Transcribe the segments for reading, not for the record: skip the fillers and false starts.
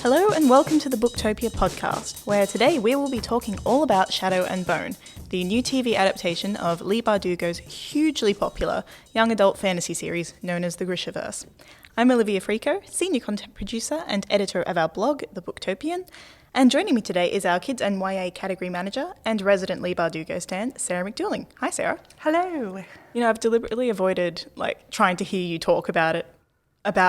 Hello and welcome to the Booktopia podcast, where today we will be talking all about Shadow and Bone, the new TV adaptation of Leigh Bardugo's hugely popular young adult fantasy series known as the Grishaverse. I'm Olivia Fricot, senior content producer and editor of our blog, The Booktopian, and joining me today is our Kids and YA category manager and resident Leigh Bardugo stan, Sarah McDuling. Hi, Sarah. Hello. You know, I've deliberately avoided trying to hear you talk about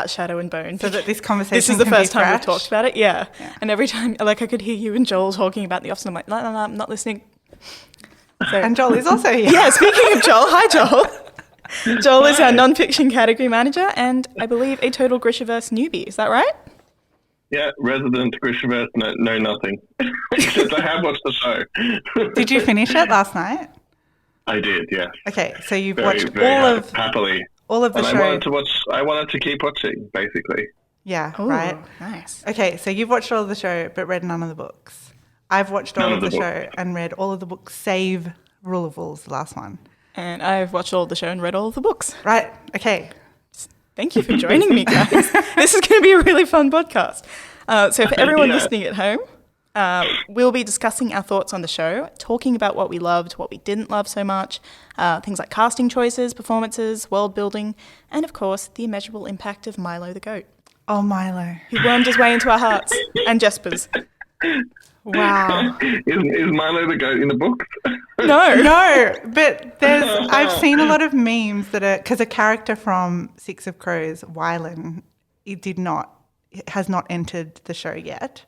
Shadow and Bone. So that this conversation This is the can first be time fresh? we've talked about it, yeah. And every time, I could hear you and Joel talking about The Office, and I'm like, no, I'm not listening. So, And Joel is also here. yeah, speaking of Joel, hi Joel. Joel is our non-fiction category manager and I believe a total Grishaverse newbie. Is that right? Yeah, resident Grishaverse, no nothing. Except I have watched the show. Did you finish it last night? I did, yes. Okay, so you've Very, watched very all of happily. the And show. I wanted to keep watching, basically. Yeah, Ooh, right. nice. Okay, so you've watched all of the show but read none of the books. I've watched all None of of the the show and read all of the books save Rule of Rules, the last one. And I've watched all of the show and read all of the books. Right, okay. Thank you for joining me, guys. This is going to be a really fun podcast. So for everyone Yeah. listening at home, we'll be discussing our thoughts on the show, talking about what we loved, what we didn't love so much, things like casting choices, performances, world building, and of course, the immeasurable impact of Milo the Goat, Oh, Milo. who wormed his way into our hearts, and Jesper's. Wow. Is Milo the Goat in the books? No. No, but I've seen a lot of memes that are, because a character from Six of Crows, Wylan, has not entered the show yet.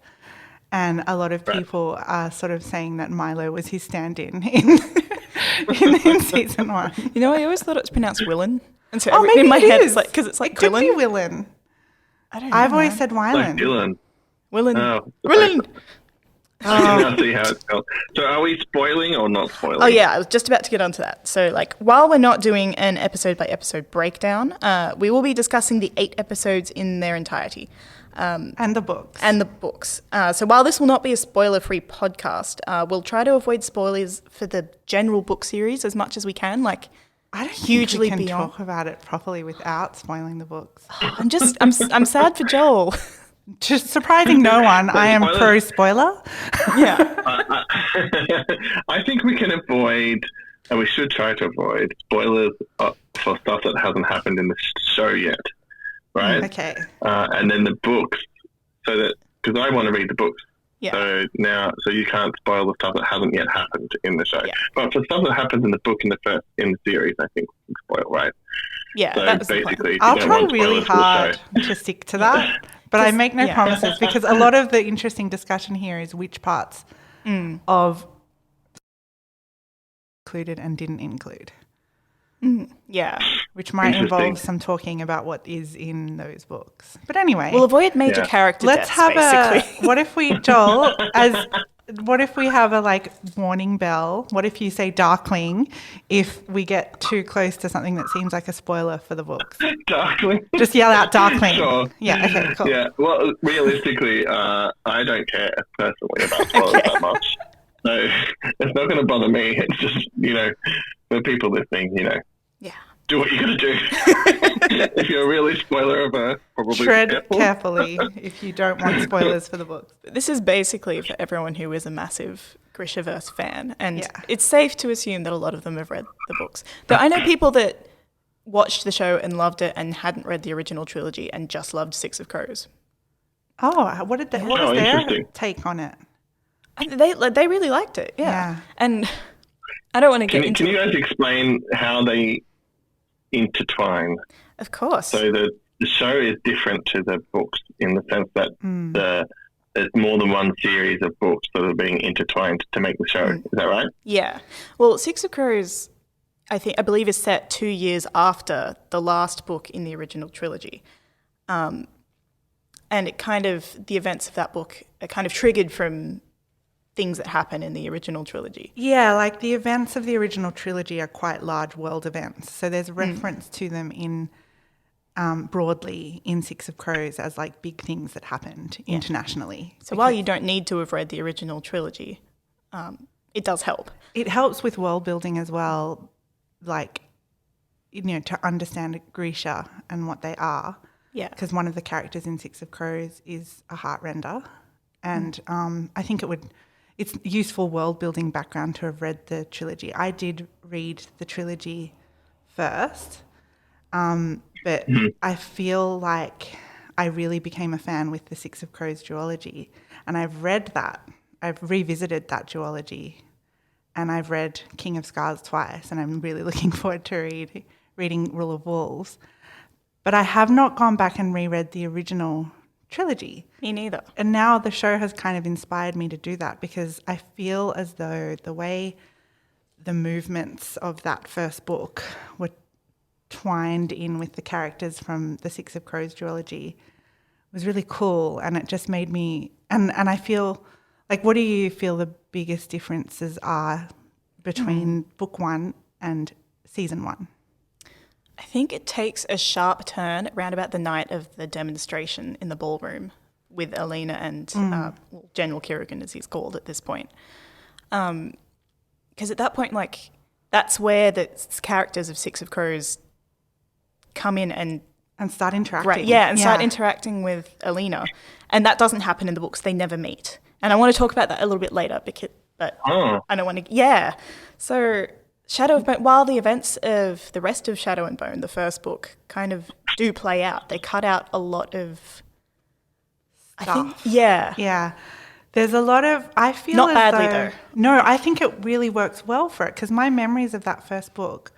And a lot of people are sort of saying that Milo was his stand-in in season one. You know, I always thought it was pronounced Willen. And so Maybe in my it head, is. it's like, because it's like It could Dylan. be Willen. I don't know. I've always said Like Wylan. Dylan. Willen. Oh. Willen. I see how it's spelled. So are we spoiling or not spoiling? Oh yeah, I was just about to get onto that. So while we're not doing an episode by episode breakdown, we will be discussing the 8 episodes in their entirety. And the books. And the books. So while this will not be a spoiler-free podcast, we'll try to avoid spoilers for the general book series as much as we can. I don't hugely think we can beyond. talk about it properly without spoiling the books. I'm sad for Joel. Just surprising no one, I am pro-spoiler. Yeah. I think we can avoid, and we should try to avoid, spoilers for stuff that hasn't happened in the show yet, right? Okay. And then the books, so that, because I want to read the books. Yeah. So you can't spoil the stuff that hasn't yet happened in the show. Yeah. But for stuff that happens in the book in the series, I think we can spoil, right? Yeah, So that was the plan. basically, if you I'll don't try want really spoilers for the hard show- to stick to that, but I make no yeah. promises because a lot of the interesting discussion here is which parts of included and didn't include, Yeah. which might involve Interesting. some talking about what is in those books. But anyway, We'll avoid major Yeah. character let's deaths, have basically. what if we, what if we have a warning bell? What if you say Darkling if we get too close to something that seems like a spoiler for the books? Darkling. Just yell out Darkling. Sure. Yeah, okay, cool. Yeah, well, realistically, I don't care personally about spoilers that much. So it's not going to bother me. It's just, for people listening, Yeah. do what you got to do. If you're really spoiler averse, probably Tread be careful. carefully if you don't want spoilers for the books. This is basically for everyone who is a massive Grishaverse fan, and Yeah. it's safe to assume that a lot of them have read the books. Though I know people that watched the show and loved it and hadn't read the original trilogy and just loved Six of Crows. Oh, what was Oh, their interesting. take on it? And they really liked it, yeah. Yeah. And I don't want to get into Can you guys explain how they intertwine? Of course. So the show is different to the books in the sense that there's more than one series of books that are being intertwined to make the show. Is that right? Yeah. Well, Six of Crows, I believe, is set 2 years after the last book in the original trilogy. And the events of that book are kind of triggered from things that happen in the original trilogy. Yeah, the events of the original trilogy are quite large world events. So there's reference to them in broadly in Six of Crows as big things that happened internationally. So while you don't need to have read the original trilogy, it does help. It helps with world building as well, to understand Grisha and what they are. Yeah. Because one of the characters in Six of Crows is a heartrender. And I think it's useful world-building background to have read the trilogy. I did read the trilogy first, but I feel like I really became a fan with the Six of Crows duology. And I've read that. I've revisited that duology. And I've read King of Scars twice, and I'm really looking forward to reading Rule of Wolves. But I have not gone back and reread the original trilogy. Me neither. And now the show has kind of inspired me to do that, because I feel as though the way the movements of that first book were twined in with the characters from the Six of Crows duology was really cool. And it just made me, and I feel like, what do you feel the biggest differences are between book one and season one? I think it takes a sharp turn around about the night of the demonstration in the ballroom with Alina and General Kirigan, as he's called at this point. Because at that point, like, that's where the characters of Six of Crows come in and start interacting. Start interacting with Alina. And that doesn't happen in the books. They never meet. And I want to talk about that a little bit later, but I don't want to... Yeah. So... Shadow of Bone, while the events of the rest of Shadow and Bone, the first book, kind of do play out, they cut out a lot of stuff. Yeah. There's a lot of, I feel not as badly though, though. No, I think it really works well for it, because my memories of that first book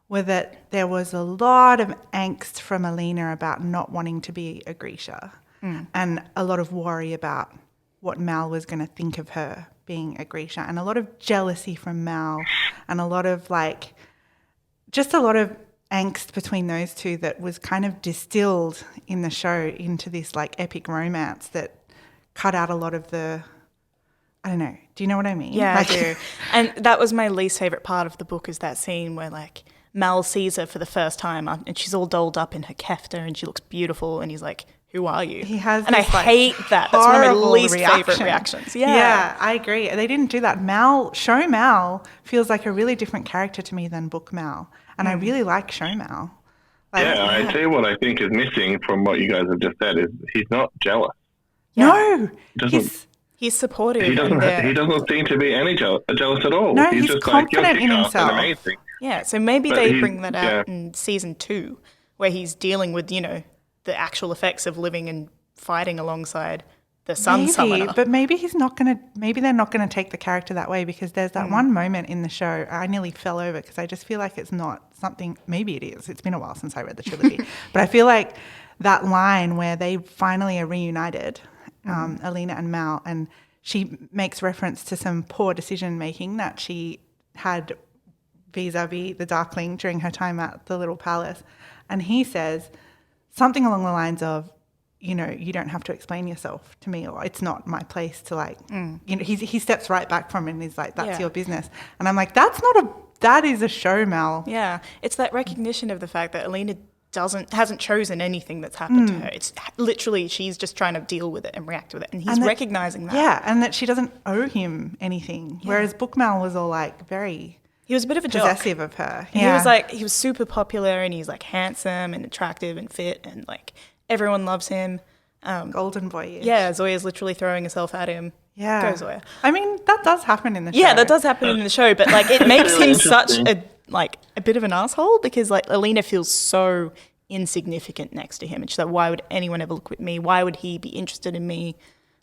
were that there was a lot of angst from Alina about not wanting to be a Grisha, and a lot of worry about what Mal was going to think of her being a Grisha, and a lot of jealousy from Mal, and a lot of just a lot of angst between those two that was kind of distilled in the show into this epic romance that cut out a lot of the, I don't know. Do you know what I mean? Yeah, I do. And that was my least favourite part of the book, is that scene where Mal sees her for the first time and she's all dolled up in her kefta and she looks beautiful, and he's like, who are you? He has and this, I hate that. That's one of my least favourite reactions. Yeah, I agree. They didn't do that. Show Mal feels like a really different character to me than book Mal. And I really like show Mal. I tell you what I think is missing from what you guys have just said is he's not jealous. No. He's supportive. He doesn't seem to be any jealous at all. No, he's just confident in himself. Amazing. Yeah, so maybe they bring that out in season 2, where he's dealing with, the actual effects of living and fighting alongside the sun summoner. But maybe they're not gonna take the character that way, because there's that one moment in the show I nearly fell over, because I just feel like it's not something, maybe it is. It's been a while since I read the trilogy. But I feel like that line where they finally are reunited, Alina and Mal, and she makes reference to some poor decision making that she had vis-a-vis the Darkling during her time at the Little Palace. And he says something along the lines of, you don't have to explain yourself to me, or it's not my place to he steps right back from it and he's like, that's your business. And I'm like, that is a show, Mal. Yeah. It's that recognition of the fact that Alina hasn't chosen anything that's happened to her. It's literally, she's just trying to deal with it and react with it. And he's recognizing that. Yeah. And that she doesn't owe him anything. Yeah. Whereas book Mal was all very... He was a bit of a possessive of her. Yeah. He was super popular, and he's handsome and attractive and fit, and everyone loves him. Golden boy. Yeah, Zoya's literally throwing herself at him. Yeah. Go Zoya. I mean, that does happen in the show. Yeah, that does happen in the show, but it makes him such a bit of an asshole, because Alina feels so insignificant next to him, and she's like, why would anyone ever look at me? Why would he be interested in me?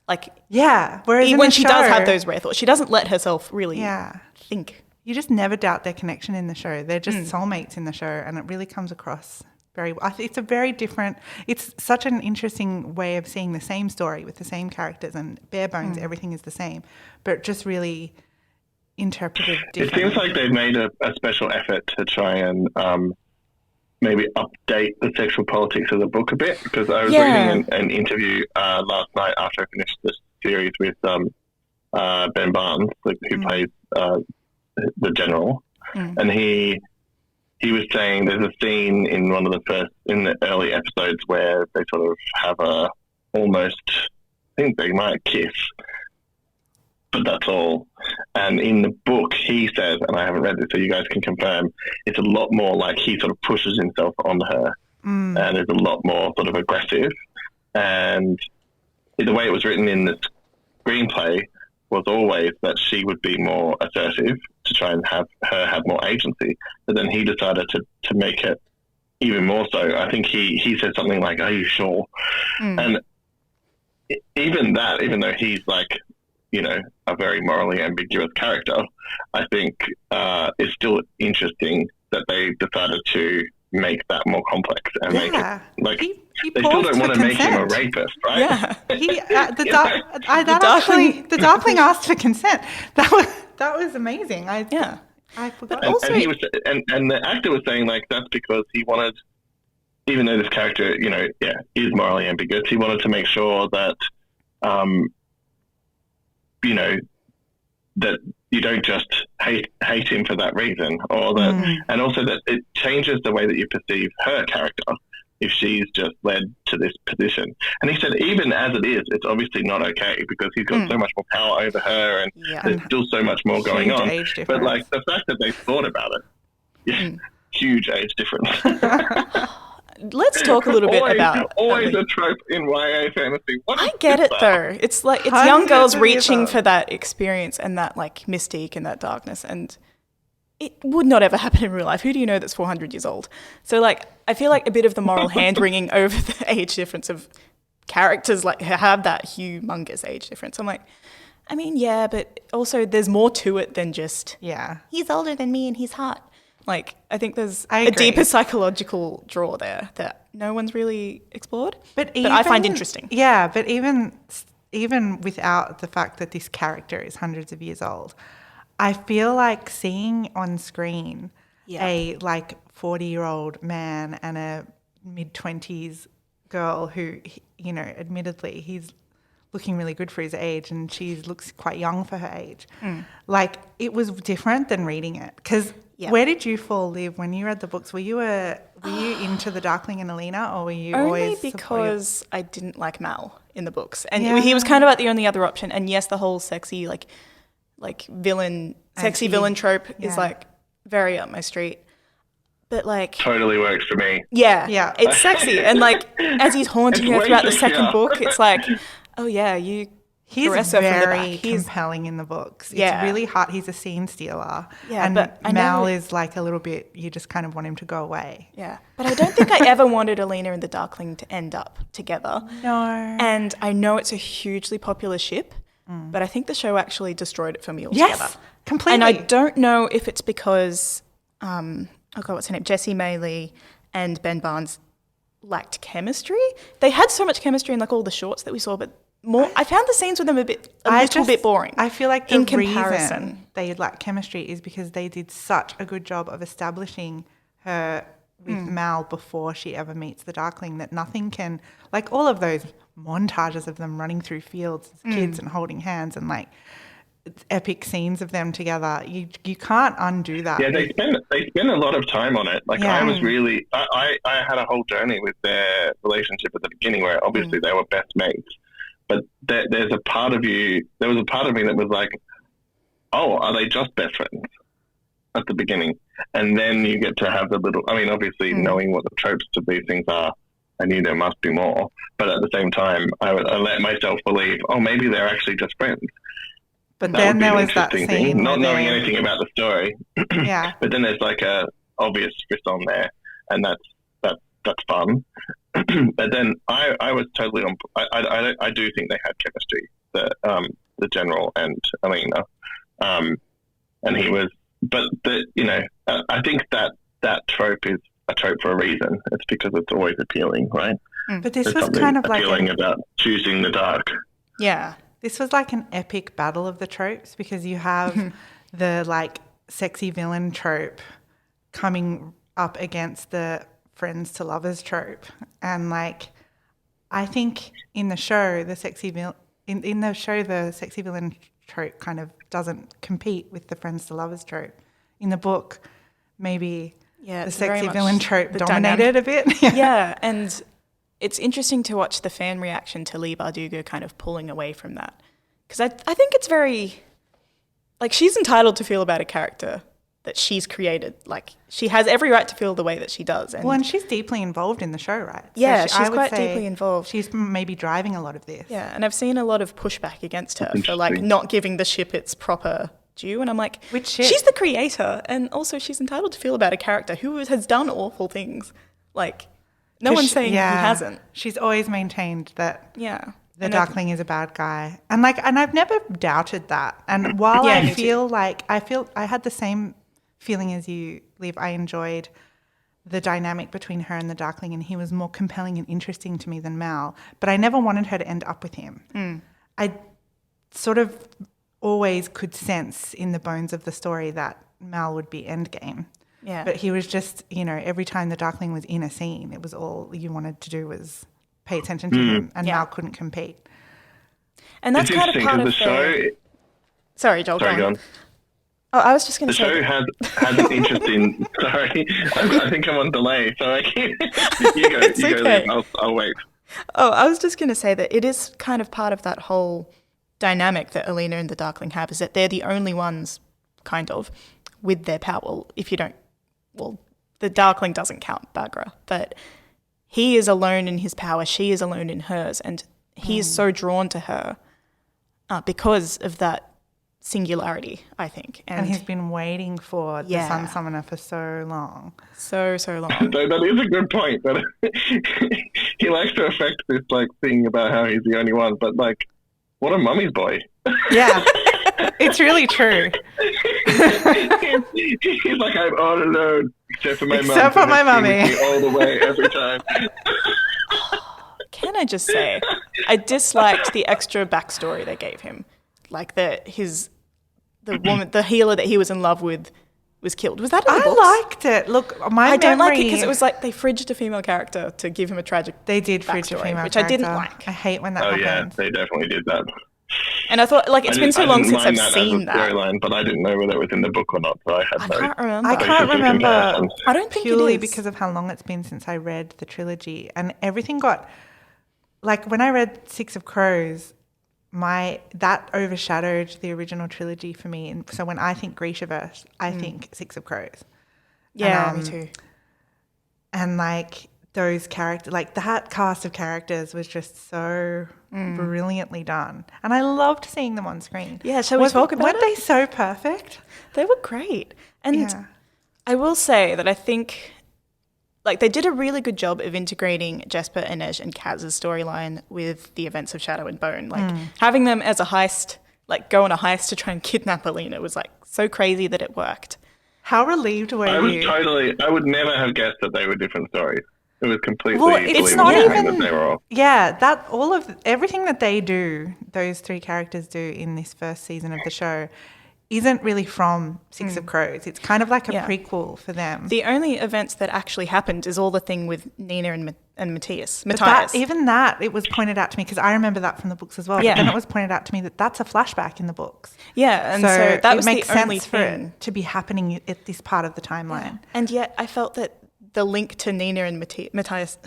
Whereas when she does have those rare thoughts, she doesn't let herself really think. You just never doubt their connection in the show. They're just soulmates in the show, and it really comes across very well. I think it's a very different, it's such an interesting way of seeing the same story with the same characters, and bare bones, everything is the same, but just really interpreted differently. It seems like they've made a special effort to try and maybe update the sexual politics of the book a bit, because I was reading an interview last night after I finished this series with Ben Barnes, who plays the general, and he was saying there's a scene in in the early episodes where they sort of have I think they might kiss, but that's all. And in the book, he says, and I haven't read it, so you guys can confirm, it's a lot more like he sort of pushes himself on her and is a lot more sort of aggressive. And the way it was written in the screenplay was always that she would be more assertive to try and have her have more agency. But then he decided to make it even more so. I think he said something like, "Are you sure?" And even that, even though he's like, you know, a very morally ambiguous character, I think it's still interesting that they decided to make that more complex and make it like he they still don't want to make him a rapist, right? Yeah. The Darkling asked for consent. That was amazing. I forgot. But also, and he was, and the actor was saying like that's because he wanted, even though this character, you know, is morally ambiguous, he wanted to make sure that, you know, that you don't just hate him for that reason, or that, and also that it changes the way that you perceive her character if she's just led to this position. And he said, even as it is, it's obviously not okay because he's got so much more power over her, and there's still so much more going on. But like the fact that they thought about it, huge age difference. Let's talk a little bit about... Always a trope in YA fantasy. I get it, though. It's like, it's young girls reaching for that experience and that, like, mystique and that darkness, and it would not ever happen in real life. Who do you know that's 400 years old? So, like, I feel like a bit of the moral hand-wringing over the age difference of characters, like, have that humongous age difference. I'm like, I mean, yeah, but also there's more to it than just, he's older than me and he's hot. Like, I think there's a deeper psychological draw there that no one's really explored, but I find interesting. Yeah, but even without the fact that this character is hundreds of years old, I feel like seeing on screen a like 40-year-old man and a mid-20s girl who, you know, admittedly he's looking really good for his age and she looks quite young for her age. Like, it was different than reading it because... Where did you fall, Liv, when you read the books? Were you into the Darkling and Alina, or were you only because I didn't like Mal in the books, and he was kind of like the only other option. And yes, the whole sexy villain trope is like very up my street. But like totally works for me. Yeah, it's sexy, and like as he's haunting her throughout the second book, it's like, oh yeah, you. He's very compelling in the books. It's really hard. He's a scene stealer. Yeah, and but Mal is like a little bit, you just kind of want him to go away. Yeah. But I don't think I ever wanted Alina and the Darkling to end up together. No. And I know it's a hugely popular ship, but I think the show actually destroyed it for me altogether. Yes, completely. And I don't know if it's because, what's her name? Jessie Maylee and Ben Barnes lacked chemistry. They had so much chemistry in like all the shorts that we saw, but I found the scenes with them a little bit boring. I feel like the reason they lack chemistry is because they did such a good job of establishing her with Mal before she ever meets the Darkling that nothing can, like all of those montages of them running through fields as kids and holding hands and like epic scenes of them together. You can't undo that. Yeah, they spend a lot of time on it. Like I was really, I had a whole journey with their relationship at the beginning where obviously they were best mates. But there was a part of me that was like, oh, are they just best friends at the beginning? And then you get to have the little, I mean, obviously knowing what the tropes of these things are, I knew there must be more. But at the same time, I let myself believe, oh, maybe they're actually just friends. But then there was that scene. Not knowing anything about the story. Yeah. But then there's like a obvious twist on there, and that's fun. But then I was totally on. I do think they had chemistry, the general and Alina, and he was. But I think that trope is a trope for a reason. It's because it's always appealing, right? But this was kind of like appealing about choosing the dark. Yeah, this was like an epic battle of the tropes because you have the like sexy villain trope coming up against the friends to lovers trope, and like I think in the show the sexy villain trope kind of doesn't compete with the friends to lovers trope. In the book, maybe the sexy villain trope dominated a bit. Yeah, and it's interesting to watch the fan reaction to Leigh Bardugo kind of pulling away from that, because I think it's very like she's entitled to feel about a character that she's created. Like, she has every right to feel the way that she does. And she's deeply involved in the show, right? Yeah, so I she's would quite say deeply involved. She's maybe driving a lot of this. Yeah, and I've seen a lot of pushback against her for like not giving the ship its proper due. And I'm like, which ship? She's the creator, and also she's entitled to feel about a character who has done awful things. Like, no one's saying he hasn't. She's always maintained that the and Darkling is a bad guy. And I've never doubted that. And while I had the same feeling as you, Liv, I enjoyed the dynamic between her and the Darkling, and he was more compelling and interesting to me than Mal. But I never wanted her to end up with him. I sort of always could sense in the bones of the story that Mal would be endgame. Yeah. But he was just, every time the Darkling was in a scene, it was all you wanted to do was pay attention to him, and Mal couldn't compete. And that's kind of part of the show. Sorry, Joel. Sorry, go on. Oh, I was just going to say. The show has an interesting. Sorry, I think I'm on delay, so I can't. You go. It's okay. I'll wait. Oh, I was just going to say that it is kind of part of that whole dynamic that Alina and the Darkling have, is that they're the only ones, kind of, with their power. Well, if you don't, the Darkling doesn't count Bagra, but he is alone in his power. She is alone in hers, and he is so drawn to her because of that singularity, I think. And he's been waiting for the Sun Summoner for so long. So long. That is a good point. That he likes to affect this thing about how he's the only one, but what a mummy's boy. Yeah, it's really true. He's like, I'm all alone, except for my mum. Except for my mummy. All the way, every time. Can I just say, I disliked the extra backstory they gave him. Like the woman, the healer that he was in love with was killed. Was that in the books? I liked it. Look, I don't like it because it was like they fridged a female character to give him a tragic They did fridge a female which character. I didn't like. I hate when that happens. Yeah, they definitely did that. And I thought, it's been so long since I've seen that. Storyline, but I didn't know whether it was in the book or not, so I can't remember. I can't remember. I don't think purely it is. because of how long it's been since I read the trilogy, and everything got when I read Six of Crows, that overshadowed the original trilogy for me. And so when I think Grishaverse, I think Six of Crows. Yeah, me too. And those characters, that cast of characters was just so brilliantly done. And I loved seeing them on screen. Yeah, shall we talk about it? Weren't they so perfect? They were great. And I will say that I think they did a really good job of integrating Jesper, Inej and Kaz's storyline with the events of Shadow and Bone. Having them as a heist, go on a heist to try and kidnap Alina was so crazy that it worked. How relieved were you? I would never have guessed that they were different stories. It was completely it's not even that they were all. Yeah, that all of everything that they do, those three characters do in this first season of the show, isn't really from Six of Crows. It's kind of like a prequel for them. The only events that actually happened is all the thing with Nina and Matthias. But even that, it was pointed out to me, because I remember that from the books as well. Yeah. But then it was pointed out to me that that's a flashback in the books. Yeah, and so that was makes the only sense for it to be happening at this part of the timeline. Yeah. And yet I felt that the link to Nina and Matthias,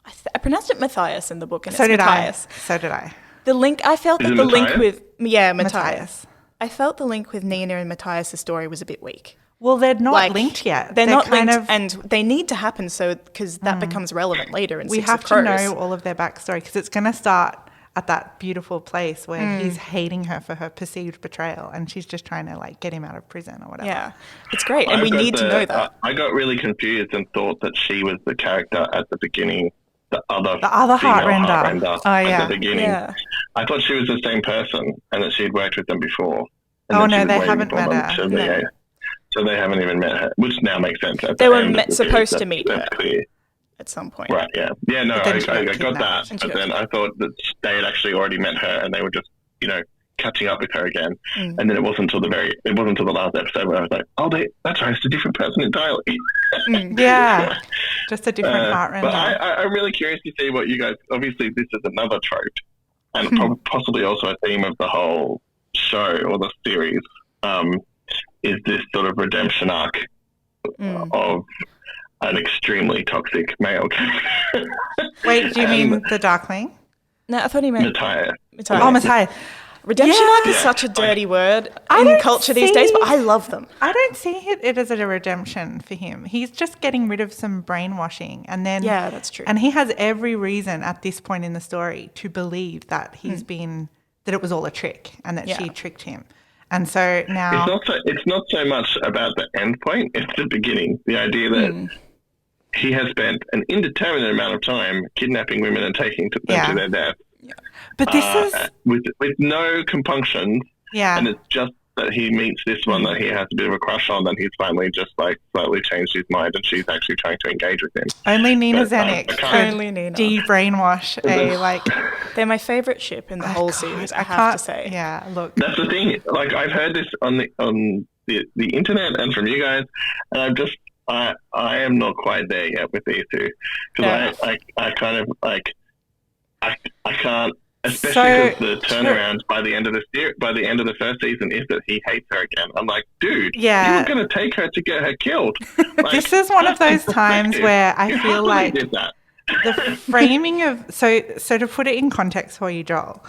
I pronounced it Matthias in the book, and so it's did Matthias. So did I. The link, I felt that the link with, Matthias. I felt the link with Nina and Matthias' story was a bit weak. Well, they're not linked yet. They're not linked, and they need to happen because that becomes relevant later in Six of Crows. We have to know all of their backstory, because it's going to start at that beautiful place where he's hating her for her perceived betrayal, and she's just trying to get him out of prison or whatever. Yeah, it's great, and we need to know that. I got really confused and thought that she was the character at the beginning, the other Heartrender. Oh, yeah. At the beginning. Yeah. I thought she was the same person and that she'd worked with them before. Oh, no, they haven't met her. So they haven't even met her, which now makes sense. They were supposed to meet her clear. at some point. Right, yeah. Yeah, no, I got that. But then I thought that they had actually already met her and they were just, catching up with her again. And then it wasn't until the last episode where I was like, oh, that's right, it's a different person entirely. Yeah, just a different Heartrender. But I'm really curious to see what you guys, obviously this is another trope and possibly also a theme of the whole show or the series, is this sort of redemption arc of an extremely toxic male character. Wait, do you mean the Darkling? No, I thought he meant Matthias. Oh, Matthias. Redemption arc is such a dirty word in culture these days, but I love them. I don't see it as a redemption for him. He's just getting rid of some brainwashing, and then that's true. And he has every reason at this point in the story to believe that that it was all a trick and that she tricked him. And so now it's not so much about the end point; it's the beginning. The idea that he has spent an indeterminate amount of time kidnapping women and taking them to their death. Yeah. But this is with no compunctions. Yeah. And it's just that he meets this one that he has a bit of a crush on, and he's finally just like slightly changed his mind, and she's actually trying to engage with him. Only Nina Zenik could de-brainwash They're my favourite ship in the whole series, I have to say. Yeah, look. That's the thing. Like, I've heard this on the internet and from you guys, and I am not quite there yet with these two, because I kind of like I can't, especially because the turnaround by the end of the first season is that he hates her again. I'm like, dude, you were going to take her to get her killed. Like, this is one of those times where I feel like did that. The framing of so to put it in context for you, Joel.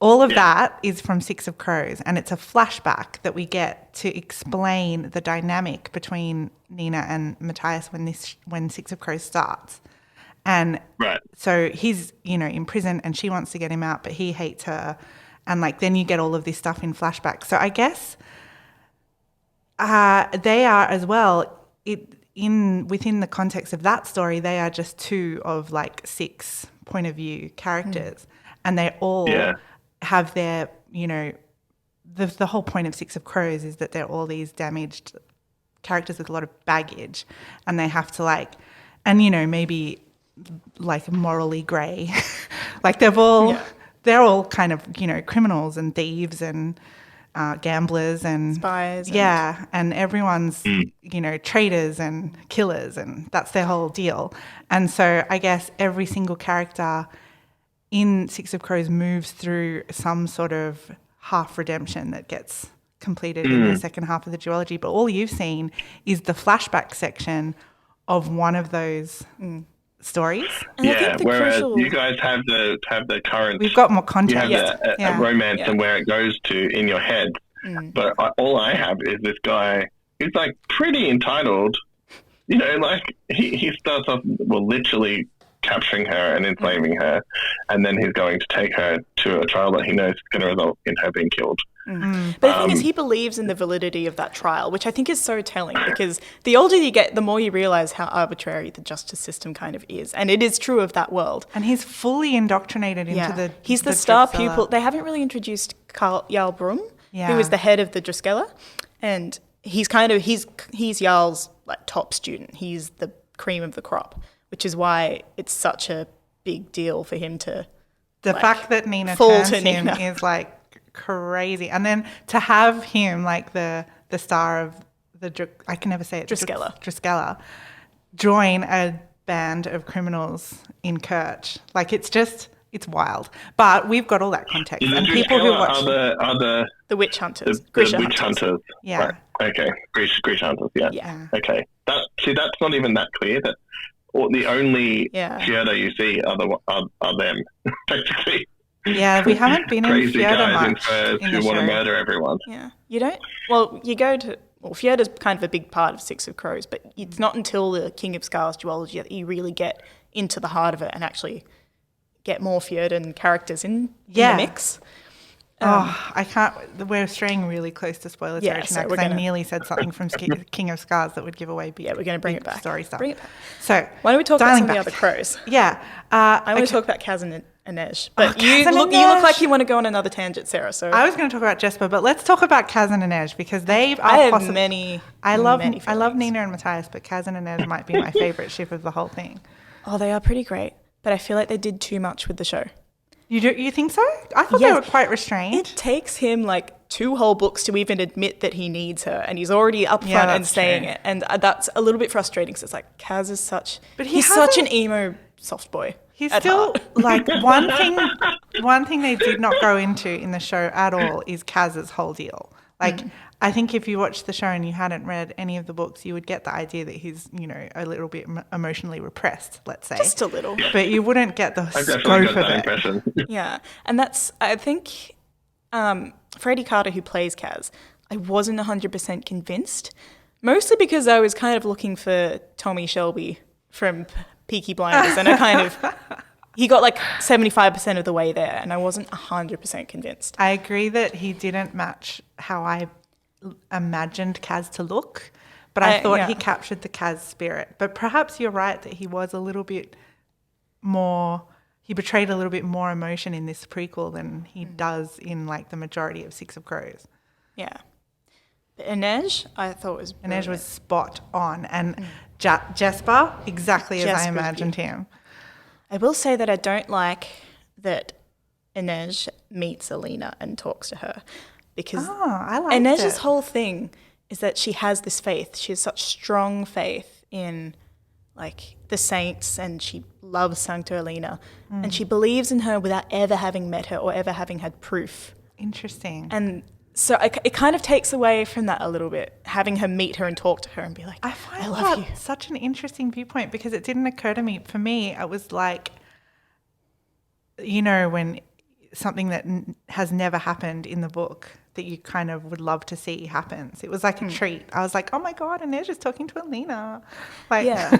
All of that is from Six of Crows, and it's a flashback that we get to explain the dynamic between Nina and Matthias when Six of Crows starts. And so he's, in prison and she wants to get him out, but he hates her. And then you get all of this stuff in flashback. So I guess they are as well, within the context of that story, they are just two of 6 point of view characters. And they all have their, the whole point of Six of Crows is that they're all these damaged characters with a lot of baggage, and they have to maybe morally grey. they're all kind of, criminals and thieves and gamblers and spies. And everyone's, traitors and killers, and that's their whole deal. And so I guess every single character in Six of Crows moves through some sort of half redemption that gets completed in the second half of the duology. But all you've seen is the flashback section of one of those stories. And whereas you guys have the current. We've got more context. You have a romance and where it goes to in your head. But all I have is this guy who's pretty entitled. He starts off literally capturing her and enslaving her, and then he's going to take her to a trial that he knows is going to result in her being killed. But the thing is, he believes in the validity of that trial, which I think is so telling, because the older you get, the more you realise how arbitrary the justice system kind of is. And it is true of that world. And he's fully indoctrinated into the... He's the star pupil. They haven't really introduced Jarl Brum, who is the head of the Druskella. And he's he's Jarl's top student. He's the cream of the crop, which is why it's such a big deal for him to... The fact that Nina turns him is crazy. And then to have him the star of the I can never say it, Druskella join a band of criminals in Kerch. It's wild. But we've got all that context. And people who watch the witch hunters. The witch hunters. Yeah. Right. Okay. Grish hunters, Yeah. Okay. That's not even that clear. That the only Fjorda you see are them, basically. Yeah, we haven't been in Fjorda much. Crazy guys who want to murder everyone. Yeah. You don't... Well, you go to... Well, Fjorda's kind of a big part of Six of Crows, but it's not until the King of Scars duology that you really get into the heart of it and actually get more Fjordan characters in the mix. I can't... We're straying really close to spoiler territory now, because I nearly said something from King of Scars that would give away big... Yeah, we're going to bring it back. Story stuff. Bring it back. So, why don't we talk about some of the other crows? Yeah. I want to talk about Kaz and Inej. But you look like you want to go on another tangent, Sarah. So I was going to talk about Jesper, but let's talk about Kaz and Inej, because they are I love Nina and Matthias, but Kaz and Inej might be my favourite ship of the whole thing. Oh, they are pretty great. But I feel like they did too much with the show. You think so? I thought they were quite restrained. It takes him 2 whole books to even admit that he needs her, and he's already up front and saying it. And that's a little bit frustrating, because it's Kaz is such... But he's such an emo soft boy. He's still one thing they did not go into in the show at all is Kaz's whole deal. I think if you watched the show and you hadn't read any of the books, you would get the idea that he's, a little bit emotionally repressed, let's say. Just a little. But you wouldn't get the scope of it. Impression. Yeah. And I think Freddie Carter, who plays Kaz, I wasn't 100% convinced, mostly because I was kind of looking for Tommy Shelby from Peaky Blinders, and he got like 75% of the way there, and I wasn't 100% convinced. I agree that he didn't match how I imagined Kaz to look, but I thought he captured the Kaz spirit. But perhaps you're right that he was a little bit more, he betrayed a little bit more emotion in this prequel than he does in like the majority of Six of Crows. Yeah. But Inej, I thought was brilliant. Inej was spot on, and Jesper, exactly as I imagined him. I will say that I don't like that Inej meets Alina and talks to her, because I like Inej's whole thing is that she has this faith. She has such strong faith in like the saints, and she loves Sancta Alina, and she believes in her without ever having met her or ever having had proof. Interesting. And so it kind of takes away from that a little bit, having her meet her and talk to her and be like, I find love that you. such an interesting viewpoint, because it didn't occur to me. For me, it was like, you know, when something that has never happened in the book that you kind of would love to see happens. It was like a treat. I was like, oh my God, Inej is talking to Alina. Like, Yeah.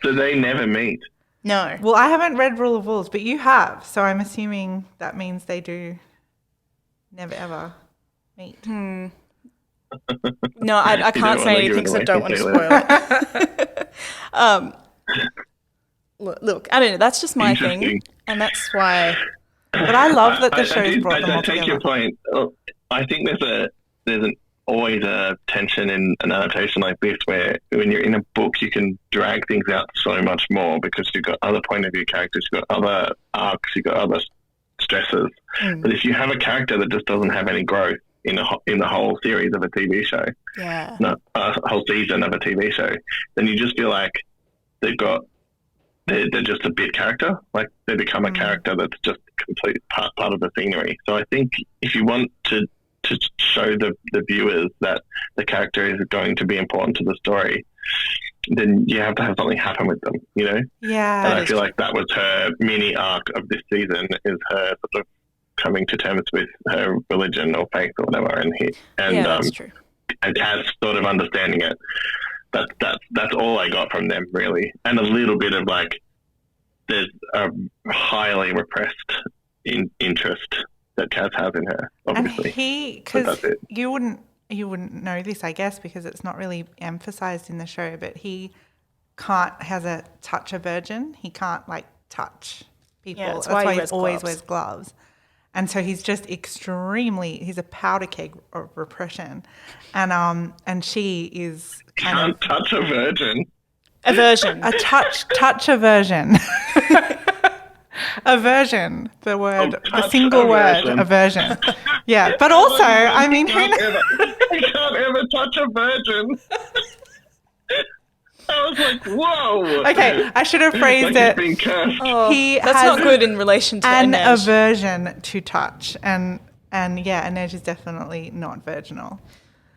So they never meet. No. Well, I haven't read Rule of Wolves, but you have. So I'm assuming that means they do never ever meet. No, I can't say anything because I don't want to spoil it. Look, I don't know. That's just my thing, and that's why. But I love that the show's brought them all I take together. your point. I think there's always a tension in an adaptation like this, where when you're in a book, you can drag things out so much more because you've got other point of view characters, you've got other arcs, you've got other stresses. But if you have a character that just doesn't have any growth in the whole series of a TV show, a whole season of a TV show, then you just feel like they're just a bit character. Like they become a character that's just complete part of the scenery. So I think if you want to show the viewers that the character is going to be important to the story, then you have to have something happen with them, you know? Yeah. And I feel like that was her mini arc of this season, is her sort of coming to terms with her religion or faith or whatever, That's true. and Kaz sort of understanding it. That's all I got from them, really. And a little bit of like, there's a highly repressed interest that Kaz has in her, obviously. And because you wouldn't know this, I guess, because it's not really emphasized in the show, but he has a touch aversion. He can't like touch people. Yeah, that's why he always gloves. wears gloves. And so he's just he's a powder keg of repression. And she is Can't touch a virgin. Aversion. a touch aversion. Aversion, the word, the single word, aversion. Yeah, but also, I mean, who knows? You can't ever touch a virgin. I was like, whoa. Okay, I should have phrased like it. Being cursed. That's not good in relation to an Inej. aversion to touch, and yeah, Inej is definitely not virginal.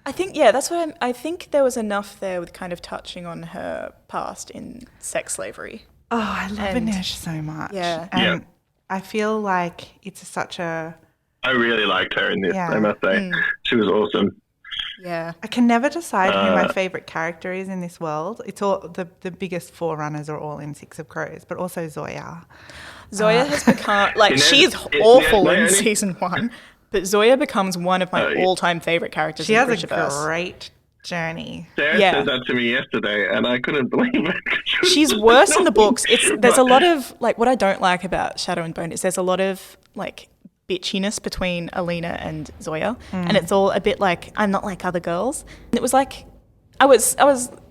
I think, that's what I think there was enough there with kind of touching on her past in sex slavery. Oh, I love Inej so much. Yeah. And I feel like it's such a... I really liked her in this, I must say. She was awesome. Yeah. I can never decide who my favourite character is in this world. It's all the biggest forerunners are all in Six of Crows, but also Zoya. Zoya has become, like, she's awful in season 1, but Zoya becomes one of my all-time favourite characters in the She has a Bridgeverse. great journey. Sarah said that to me yesterday, and I couldn't believe it. She's worse in the books. There's a lot of, like, what I don't like about Shadow and Bone is there's a lot of, like, bitchiness between Alina and Zoya, and it's all a bit like, I'm not like other girls. And it was like, I was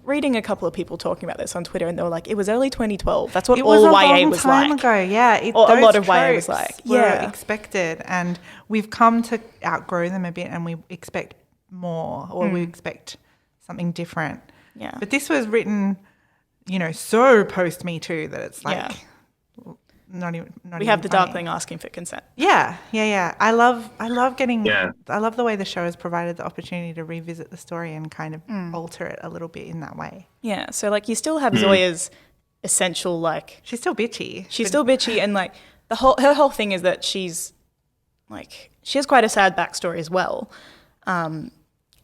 reading a couple of people talking about this on Twitter, and they were like, it was early 2012. That's what all YA was like. Ago, yeah. Or a lot of YA was like, were expected, and we've come to outgrow them a bit, and we expect more, or we expect something different. Yeah. But this was written, so post Me Too that it's like not even. We have the Darkling asking for consent. Yeah. I love getting. Yeah. I love the way the show has provided the opportunity to revisit the story and kind of alter it a little bit in that way. Yeah. So like you still have Zoya's essential like. She's still bitchy. She's still bitchy, and like her whole thing is that she's like, she has quite a sad backstory as well.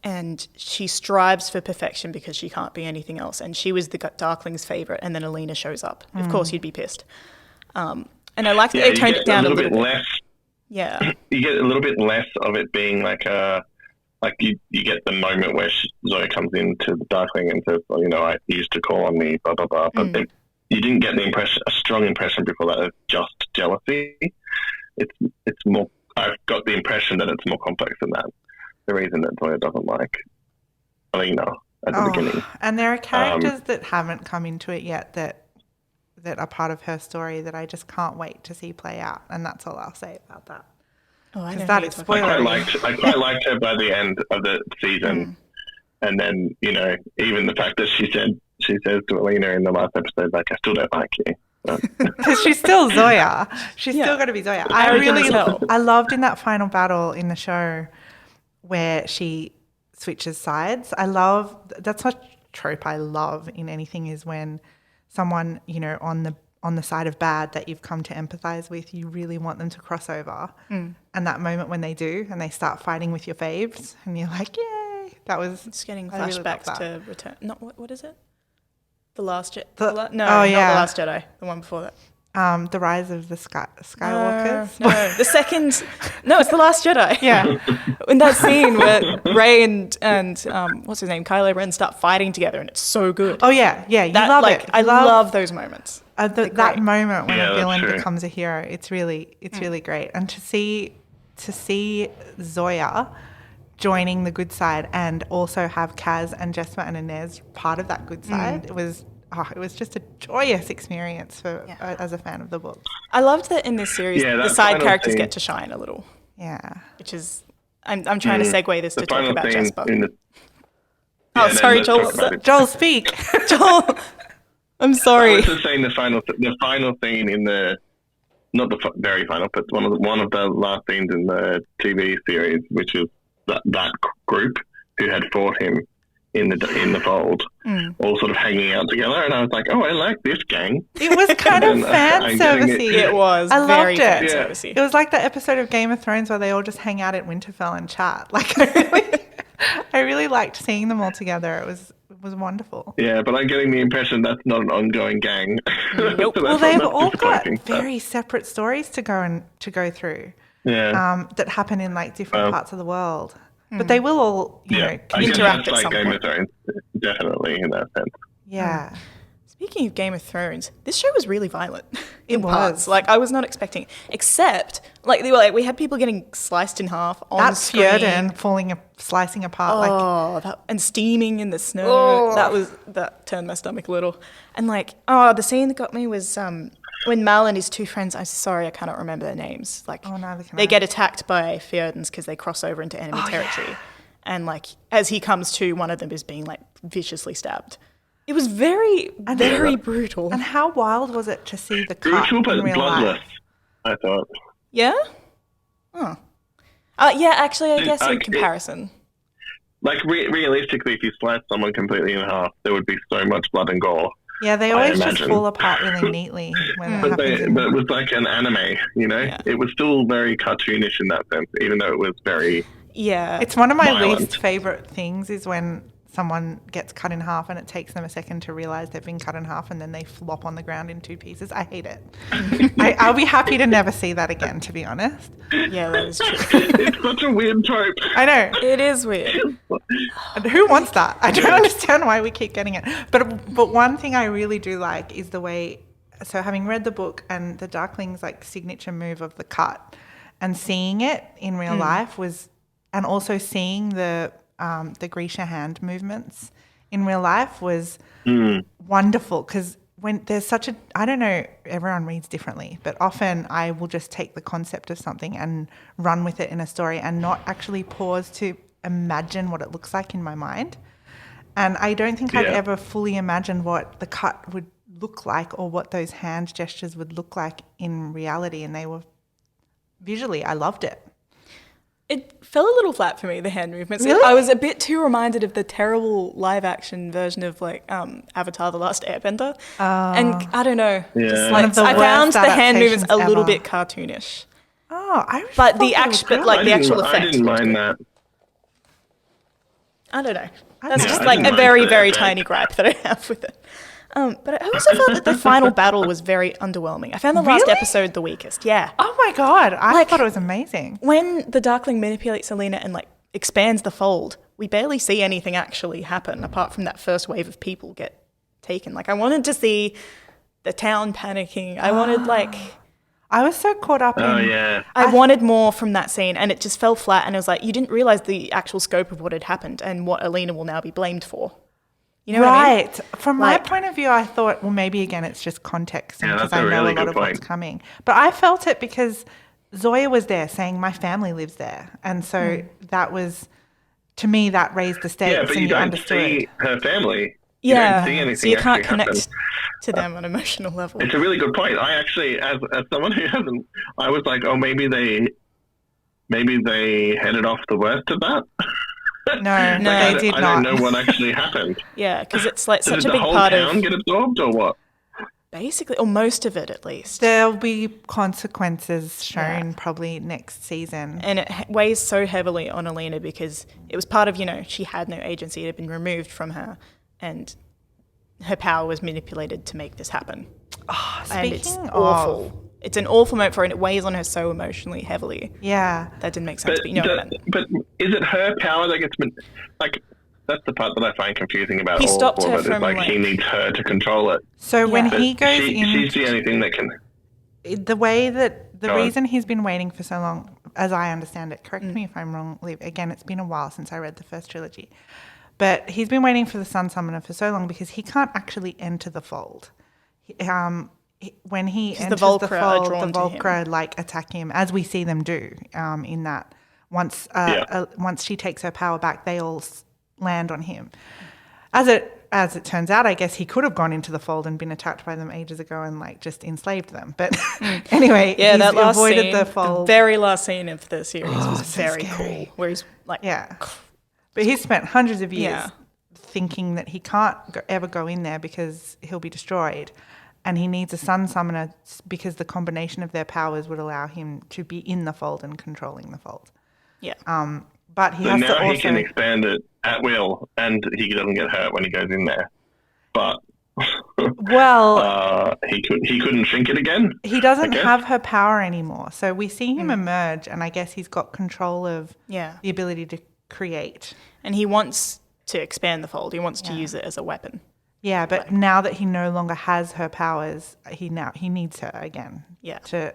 And she strives for perfection because she can't be anything else. And she was the Darkling's favourite, and then Alina shows up. Of course, you'd be pissed. And I like that they toned it down a little bit less. Yeah. You get a little bit less of it being like you get the moment where Zoe comes into the Darkling and says, well, I used to call on me, blah, blah, blah. But then you didn't get a strong impression before that of just jealousy. It's more, I've got the impression that it's more complex than that. The reason that Zoya doesn't like Alina at the beginning. And there are characters that haven't come into it yet that are part of her story that I just can't wait to see play out. And that's all I'll say about that. Oh, I know. That is spoiler. I quite liked her by the end of the season. And then, even the fact that she says to Alina in the last episode, like, I still don't like you. Because she's still Zoya. She's still got to be Zoya. I loved in that final battle in the show where she switches sides. That's a trope I love in anything, is when someone, on the side of bad that you've come to empathize with, you really want them to cross over. And that moment when they do and they start fighting with your faves and you're like, yay. That was just getting flashbacks to Return. Not what is it? The Last Jedi? Not The Last Jedi. The one before that. The Rise of the Skywalkers. No, the second. No, it's The Last Jedi. Yeah. In that scene where Rey and what's his name, Kylo Ren start fighting together, and it's so good. Oh yeah, you love it. I love those moments. That moment when a villain becomes a hero, it's really great. And to see Zoya joining the good side and also have Kaz and Jesper and Inez part of that good side, it was just a joyous experience as a fan of the book. I loved that in this series the side characters get to shine a little. Yeah. Which is, I'm trying to segue this to talk about Jesper. Sorry, Joel. Joel, speak. Joel, I'm sorry. I was just saying the final scene in not the very final, but one of the last scenes in the TV series, which is that group who had fought him in the fold, all sort of hanging out together, and I was like, oh, I like this gang. It was kind of fan servicey. It was. I loved it. Fan-servicey. It was like the episode of Game of Thrones where they all just hang out at Winterfell and chat. Like, I really liked seeing them all together. It was wonderful. Yeah, but I'm getting the impression that's not an ongoing gang. Nope. So well, they've all got very separate stories to go through. Yeah. That happen in like different parts of the world. But they will all, interact at some Game point. of Thrones, definitely in that sense. Yeah. Speaking of Game of Thrones, this show was really violent. It was. Parts. Like, I was not expecting, except we had people getting sliced in half on screen. That Fjorden slicing apart. And steaming in the snow. That turned my stomach a little. And the scene that got me was when Mal and his two friends, I'm sorry, I cannot remember their names. They get attacked by Fjordans because they cross over into enemy territory. Yeah. And as he comes to, one of them is being viciously stabbed. It was very, very brutal. And how wild was it to see the cut brutal, but in real bloodless, life? I thought. Yeah? Oh. Yeah, actually, I guess in comparison. Realistically, if you slice someone completely in half, there would be so much blood and gore. Yeah, they always just fall apart really neatly when it happens. But it was like an anime, Yeah. It was still very cartoonish in that sense, even though it was very... Yeah. It's one of my violent. least favourite things is when someone gets cut in half and it takes them a second to realise they've been cut in half and then they flop on the ground in two pieces. I hate it. I'll be happy to never see that again, to be honest. Yeah, that is true. It's such a weird trope. I know. It is weird. Who wants that? I don't understand why we keep getting it. But one thing I really do like is the way, so having read the book and the Darkling's signature move of the cut and seeing it in real life was, and also seeing the Grisha hand movements in real life was wonderful, because when there's such a, I don't know, everyone reads differently, but often I will just take the concept of something and run with it in a story and not actually pause to imagine what it looks like in my mind. And I don't think I'd ever fully imagined what the cut would look like or what those hand gestures would look like in reality, and they were visually, I loved it. It fell a little flat for me, the hand movements. Really? I was a bit too reminded of the terrible live-action version of Avatar: The Last Airbender. And I don't know. Yeah. Just, One of the I found worst the hand movements a little adaptations bit cartoonish. Oh, I But the thought that it was actual, good. like the actual I effect. didn't mind that. I don't know. I That's don't just know. like I a didn't very, mind the very effect. tiny gripe that I have with it. But I also felt that the final battle was very underwhelming. I found the last Really? episode the weakest. Yeah. Oh my God, I Like- thought it was amazing. When the Darkling manipulates Alina and like expands the fold, we barely see anything actually happen apart from that first wave of people get taken. Like I wanted to see the town panicking. I wanted like I was so caught up Oh, in. yeah. I wanted more from that scene, and it just fell flat. And it was like you didn't realize the actual scope of what had happened and what Alina will now be blamed for. You know what I mean? Right. From my Like- point of view, I thought, well, maybe again, it's just context Yeah, because that's I a know really a lot good of what's point. coming. But I felt it because Zoya was there saying my family lives there. And so that was, to me, that raised the stakes Yeah, but and you don't understood. see her family. Yeah. You don't see anything So you can't actually happen. connect to them on an emotional level. It's a really good point. I actually, as someone who hasn't, I was like, oh, maybe they headed off the worst of that. No, No. they did I not. don't know what actually happened. Yeah, because it's like Did such a the big whole part town of get absorbed or what? basically, or most of it at least. There'll be consequences shown probably next season. And it weighs so heavily on Alina because it was part of, she had no agency. It had been removed from her and her power was manipulated to make this happen. And it's Speaking awful. of, It's an awful moment for her and it weighs on her so emotionally heavily. yeah. That didn't make sense, but you know what I meant. But is it her power that gets like? That's the part that I find confusing about He all stopped of her it. Is from, like he like- needs her to control it. So when Yeah. he goes She's the only thing that can. the way that the Go on. reason he's been waiting for so long, as I understand it, correct me if I'm wrong, Liv. Again, it's been a while since I read the first trilogy, but he's been waiting for the Sun Summoner for so long because he can't actually enter the fold. When he enters the Volcra are fold, drawn the to him. Volcra like attack him, as we see them do in that. Once she takes her power back, they all land on him. As it turns out, I guess he could have gone into the fold and been attacked by them ages ago and like just enslaved them. But anyway, Yeah, he's that last avoided scene, the fold. very last scene of the series was so very scary. cool. Where he's like, Yeah, but he's spent hundreds of years Yeah. thinking that he can't ever go in there because he'll be destroyed, and he needs a Sun Summoner because the combination of their powers would allow him to be in the fold and controlling the fold. yeah. But he So has now to also. he can expand it at will, and he doesn't get hurt when he goes in there. But Well, he couldn't shrink it again. he doesn't guess. have her power anymore. So we see him emerge, and I guess he's got control of Yeah. the ability to create. And he wants to expand the fold. He wants to use it as a weapon. Yeah, but now that he no longer has her powers, he needs her again. Yeah. To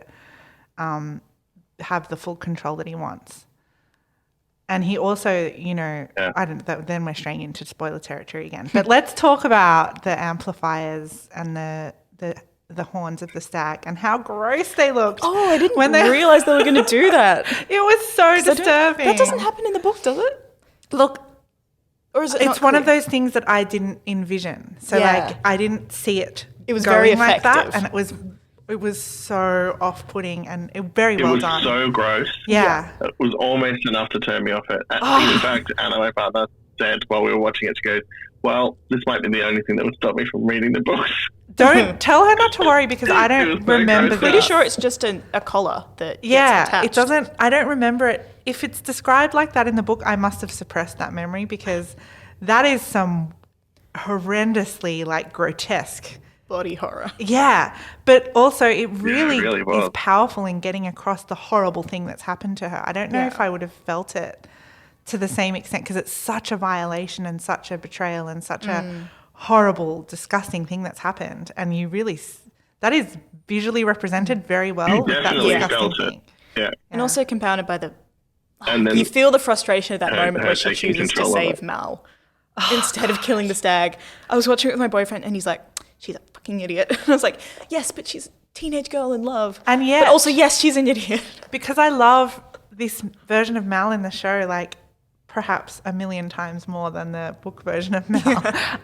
have the full control that he wants. And he also, I don't know, then we're straying into spoiler territory again. But let's talk about the amplifiers and the horns of the stag and how gross they looked. Oh, I didn't when they realize they were going to do that. It was so disturbing. That doesn't happen in the book, does it? Look, Or is it? it's not one of clear? those things that I didn't envision. So Yeah. I didn't see it. It was going very like that, effective. and it was so off-putting and very It well was done. so gross. Yeah. It was almost enough to turn me off it. Oh. In fact, Anna, my partner, said while we were watching it, she goes, well, this might be the only thing that would stop me from reading the books. Don't tell her not to worry because I It don't was so remember gross. Pretty this. sure it's just a collar that gets Yeah, attached. it doesn't. I don't remember it. If it's described like that in the book, I must have suppressed that memory because that is some horrendously like grotesque. Body horror. Yeah, but also it really, really was. is powerful in getting across the horrible thing that's happened to her. I don't know Yeah. if I would have felt it to the same extent because it's such a violation and such a betrayal and such a horrible, disgusting thing that's happened. And you really, that is visually represented very well You with that definitely disgusting felt it. thing. Yeah. And also compounded by the... And then you feel the frustration of that her- moment her where she taking chooses to control of save it. Mal instead of killing the stag. I was watching it with my boyfriend and he's like, she's a fucking idiot. And I was like, yes, but she's a teenage girl in love. And yet- But also, yes, she's an idiot. Because I love this version of Mal in the show, like perhaps a million times more than the book version of Mal.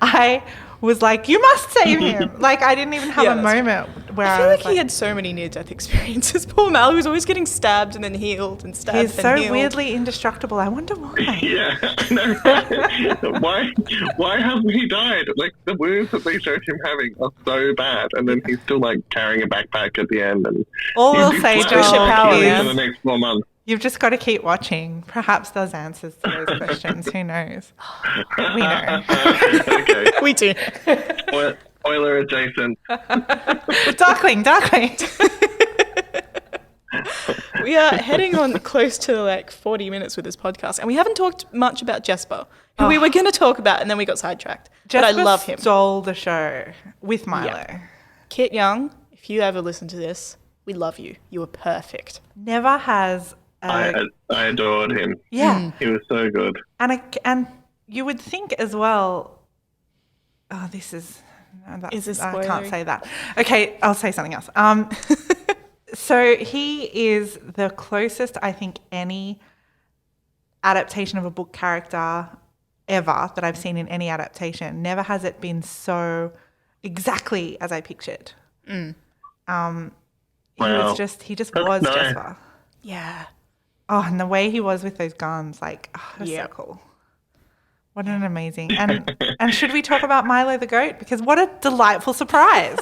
I was like, you must save him. Like I didn't even have Yeah, a that's moment where I feel was like he had so many near-death experiences. Poor Mal, he was always getting stabbed and then healed and stabbed he's and so healed. weirdly indestructible. I wonder why. Yeah, I know, right? Why hasn't he died? Like, the wounds that they showed him having are so bad, and then he's still, like, carrying a backpack at the end. And All we'll he's say, flat Joel, out for is the next 4 months. you've just got to keep watching. Perhaps there's answers to those questions. Who knows? We know. Okay. We do. Spoiler adjacent. Darkwing. We are heading on close to like 40 minutes with this podcast, and we haven't talked much about Jesper, who we were going to talk about, and then we got sidetracked. But I love him. Stole the show with Milo. Yeah. Kit Young, if you ever listen to this, we love you. You were perfect. Never has. I adored him. Yeah, He was so good. and you would think as well. Oh, this is. Is this I can't spoilery? say that. Okay, I'll say something else. So he is the closest I think any adaptation of a book character ever that I've seen in any adaptation. Never has it been so exactly as I pictured. He Wow. was just was nice. Jesper. Yeah. Oh, and the way he was with those guns, like, it was Yeah. so cool. What an amazing and should we talk about Milo the Goat? Because what a delightful surprise.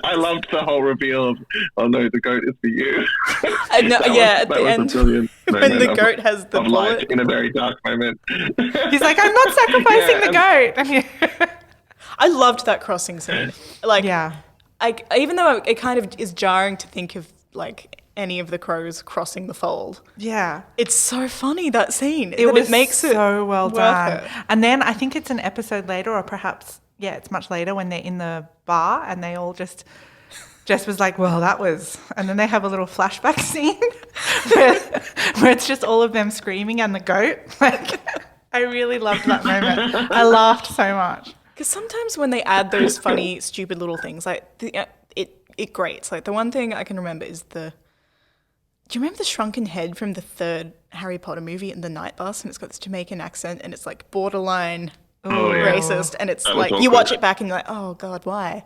I loved the whole reveal of, oh no, the goat is for you. I know, at the was a end, brilliant when moment the of- goat has the of light bullet. in a very dark moment. He's like, I'm not sacrificing the goat. I loved that crossing scene. Like, Yeah. Even though it kind of is jarring to think of like any of the crows crossing the fold, Yeah. it's so funny, that scene. It makes it so well worth done. it. And then I think it's an episode later, or perhaps, yeah, it's much later when they're in the bar and they all Jess was like, well, that was, and then they have a little flashback scene where it's just all of them screaming and the goat. Like, I really loved that moment. I laughed so much. Because sometimes when they add those funny, stupid little things, like it grates. Like the one thing I can remember is do you remember the shrunken head from the third Harry Potter movie in the night bus, and it's got this Jamaican accent and it's like borderline Oh, yeah. racist, and it's That was like you awkward. watch it back and you're like, oh God, why?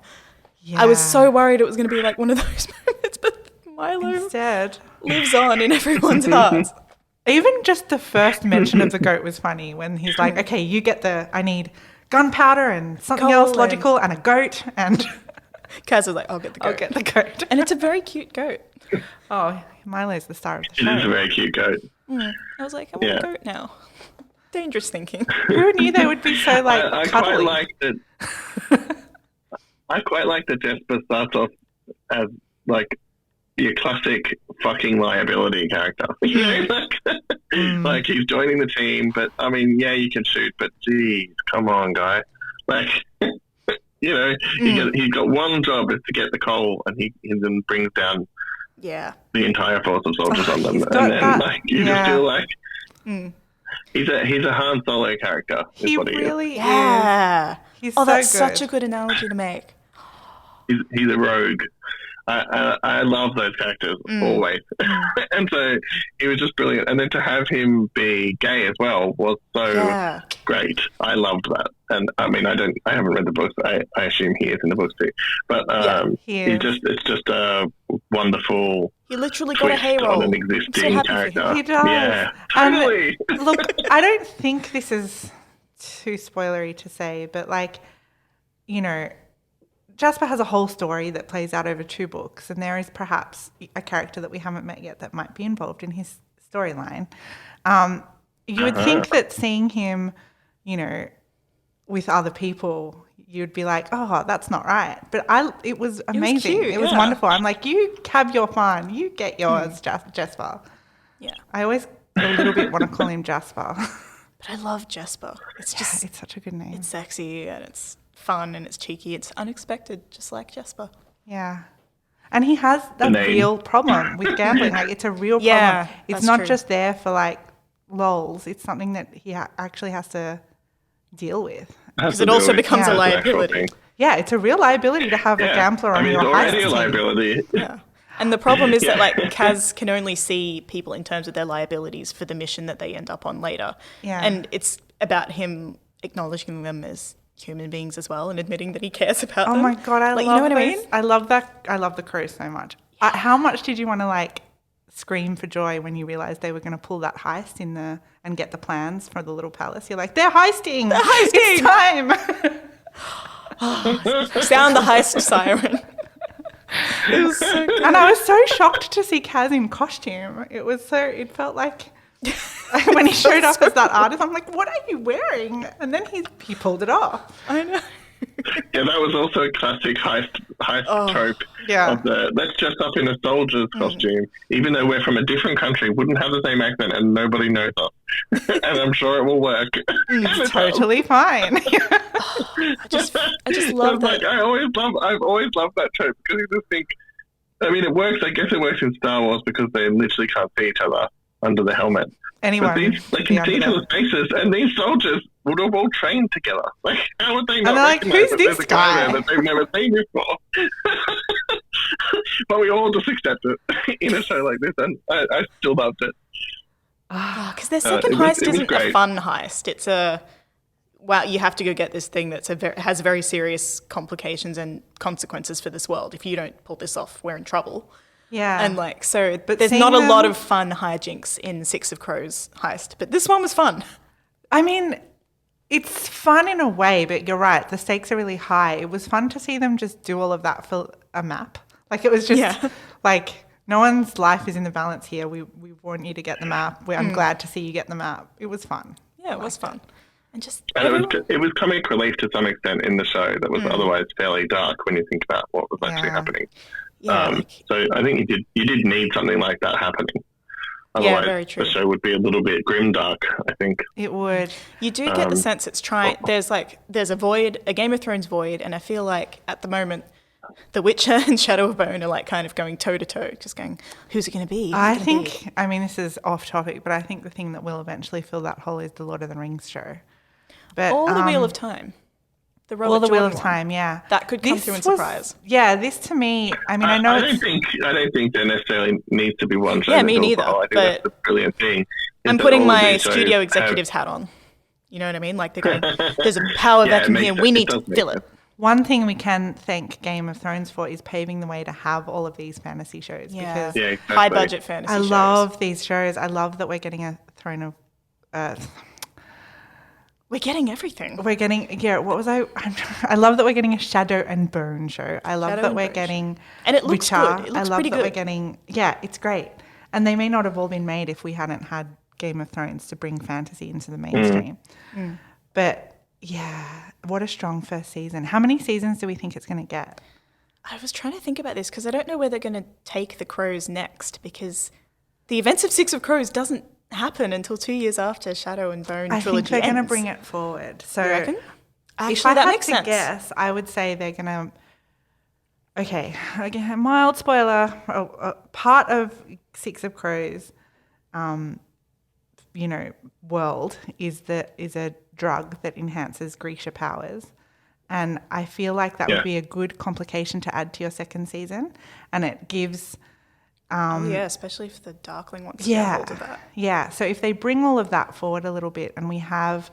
Yeah. I was so worried it was going to be like one of those moments, but Milo Instead, lives on in everyone's hearts. even just the first mention of the goat was funny when he's like, okay, you get I need gunpowder and something Coal else and- logical and a goat and Kaz was like, I'll get the goat. I'll get the goat. And it's a very cute goat. Oh, Milo's the star of the It is a show. very cute goat. I was like, I want Yeah. a goat now. Dangerous thinking. Who knew they would be so like I quite cuddly? like that. I quite like that Jesper starts off as like your classic fucking liability character. You know, like he's joining the team, but I mean, yeah, you can shoot, but geez, come on, guy. Like, you know, he's got one job is to get the coal, and he then brings down Yeah. the entire force of soldiers on them, He's and got then that. like you Yeah. just feel like he's a Han Solo character. Is He what he is. really is. Yeah. He's Oh, so that's good. such a good analogy to make. He's a rogue. I love those characters always, and so he was just brilliant. And then to have him be gay as well was so Yeah. great. I loved that. And I mean, I haven't read the books. I assume he is in the books too. But he it's just a wonderful He literally got a twist hay on roll. an I'm so existing happy for character. him. He does. Yeah, And totally. look, I don't think this is too spoilery to say, but like, you know, Jasper has a whole story that plays out over 2 books, and there is perhaps a character that we haven't met yet that might be involved in his storyline. You would think that seeing him, you know, with other people, you'd be like, oh, that's not right. But it was amazing. cute, It was yeah. wonderful. I'm like, you have your fun. You get yours, Jasper. Yeah. I always a little bit want to call him Jasper. But I love Jesper. It's just, It's such a good name. it's sexy and it's fun and it's cheeky. It's unexpected, just like Jesper. Yeah. And he has a name. real problem with gambling. Like, it's a real Yeah, problem. It's that's not true. just there for, like, lols. It's something that he actually has to deal with. Because it also becomes a Yeah. liability. Yeah, it's a real liability to have a gambler on I mean, your it's already heist a team. liability. Yeah. And the problem is that, like, Kaz can only see people in terms of their liabilities for the mission that they end up on later. Yeah. And it's about him acknowledging them as human beings as well and admitting that he cares about Oh them. my God, I love you know what I those. mean? I love that. I love the crows so much. How much did you want to like scream for joy when you realised they were going to pull that heist and get the plans for the little palace? You're like, they're heisting. They're heisting. It's time. Sound the heist siren. It was so good. And I was so shocked to see Kaz in costume. It felt like when he showed up as that artist, I'm like, what are you wearing? And then he pulled it off. I know. Yeah, that was also a classic heist trope Yeah. of the let's dress up in a soldier's costume, even though we're from a different country, wouldn't have the same accent, and nobody knows us. And I'm sure it will work. It's totally fine. I just love that. I've always loved that trope because you just think, I mean, it works. I guess it works in Star Wars because they literally can't see each other under the helmet. Anyone But these, they can see each other's faces, and these soldiers would have all trained together. Like, how would they not And they're like, recognize who's that there's this a guy guy? there that they've never seen before? But we all just accept it in a show like this, and I still loved it. Because their second it was heist isn't a great. fun heist. It's you have to go get this thing that's has very serious complications and consequences for this world. If you don't pull this off, we're in trouble. Yeah. And But there's seeing not a lot them- of fun hijinks in Six of Crows heist, but this one was fun. I mean, it's fun in a way, but you're right. The stakes are really high. It was fun to see them just do all of that for a map. Like, it was just like, no one's life is in the balance here. We want you to get the map. I'm glad to see you get the map. It was fun. Yeah, it was fun. And It was comic relief to some extent in the show that was otherwise fairly dark when you think about what was actually happening. Yeah, So I think you did need something like that happening. Otherwise, very true. the show would be a little bit grimdark, I think. It would. you do get the sense it's trying. There's a void, a Game of Thrones void, and I feel like at the moment, The Witcher and Shadow of Bone are like kind of going toe to toe, just going, who's it going to be? I think, I mean, this is off topic, but I think the thing that will eventually fill that hole is the Lord of the Rings show. But Or the Wheel of Time. The Robert Or the Wheel Jordan of one. Time, yeah. That could come through and surprise. Yeah, this to me, I mean, I know I don't think there necessarily needs to be one show. Yeah, that me fills the neither, hole. I think but that's the brilliant thing. is I'm that putting all of my these shows studio have- executive's hat on. You know what I mean? Like they're going, there's a power Yeah, it vacuum makes here. sense. We It need to does make fill sense. it. one thing we can thank Game of Thrones for is paving the way to have all of these fantasy shows. Yeah. Because Yeah, exactly. High budget fantasy I shows. love these shows. I love that we're getting a Throne of... We're getting everything. we're getting... Yeah, what was I... I love that we're getting a Shadow and Bone show. I love Shadow that and we're Bone getting... And it looks Witcher. good. It looks I love pretty that we're good. getting... Yeah, it's great. And they may not have all been made if we hadn't had Game of Thrones to bring fantasy into the mainstream. But yeah, what a strong first season. How many seasons do we think it's going to get? I was trying to think about this because I don't know where they're going to take the Crows next because the events of Six of Crows doesn't happen until 2 years after Shadow and Bone I think trilogy they're going to ends. bring it forward. So You reckon? if Actually, I that had makes to sense. guess, I would say they're going to... Okay, again, mild spoiler. Part of Six of Crows, world is a drug that enhances Grisha powers. And I feel like that would be a good complication to add to your second season. And it gives... Yeah, especially if the Darkling wants to get hold of that. Yeah. So if they bring all of that forward a little bit and we have